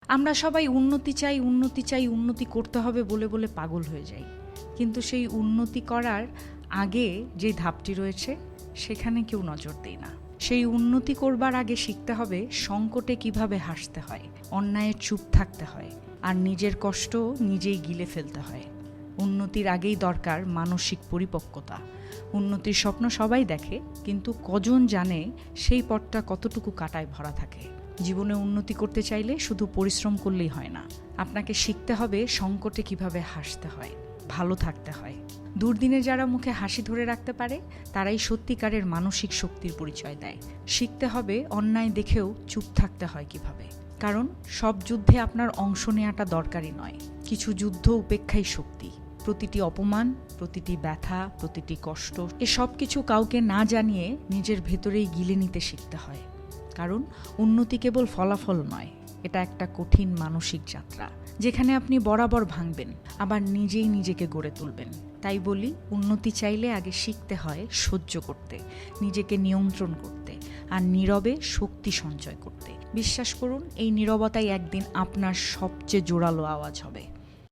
আমরা সবাই উন্নতি চাই, উন্নতি চাই, উন্নতি করতে হবে বলে বলে পাগল হয়ে যাই। কিন্তু সেই উন্নতি করার আগে যে ধাপটি রয়েছে সেখানে কেউ নজর দেয় না। সেই উন্নতি করবার আগে শিখতে হবে সংকটে কিভাবে হাসতে হয়, অন্যায়ে চুপ থাকতে হয়, আর নিজের কষ্ট নিজেই গিলে ফেলতে হয়। উন্নতির আগেই দরকার মানসিক পরিপক্কতা। উন্নতির স্বপ্ন সবাই দেখে, কিন্তু কজন জানে সেই পথটা কতটুকু কাঁটায় ভরা থাকে। জীবনে উন্নতি করতে চাইলে শুধু পরিশ্রম করলেই হয় না, আপনাকে শিখতে হবে সংকটে কিভাবে হাসতে হয়, ভালো থাকতে হয়। দুর্দিনে যারা মুখে হাসি ধরে রাখতে পারে তারাই সত্যিকারের মানসিক শক্তির পরিচয় দেয়। শিখতে হবে অন্যায় দেখেও চুপ থাকতে হয় কিভাবে, কারণ সব যুদ্ধে আপনার অংশ নেওয়াটা দরকারি নয়। কিছু যুদ্ধ উপেক্ষাই শক্তি। প্রতিটি অপমান, প্রতিটি ব্যথা, প্রতিটি কষ্ট, এসব কিছু কাউকে না জানিয়ে নিজের ভেতরেই গিলে নিতে শিখতে হয়। কারণ উন্নতি কেবল ফলাফল নয়, এটা একটা কঠিন মানসিক যাত্রা, যেখানে আপনি বরাবর ভাঙবেন, আবার নিজেই নিজেকে গড়ে তুলবেন। তাই বলি, উন্নতি চাইলে আগে শিখতে হয় সহ্য করতে, নিজেকে নিয়ন্ত্রণ করতে, আর নীরবে শক্তি সঞ্চয় করতে। বিশ্বাস করুন, এই নীরবতাই একদিন আপনার সবচেয়ে জোরালো আওয়াজ হবে।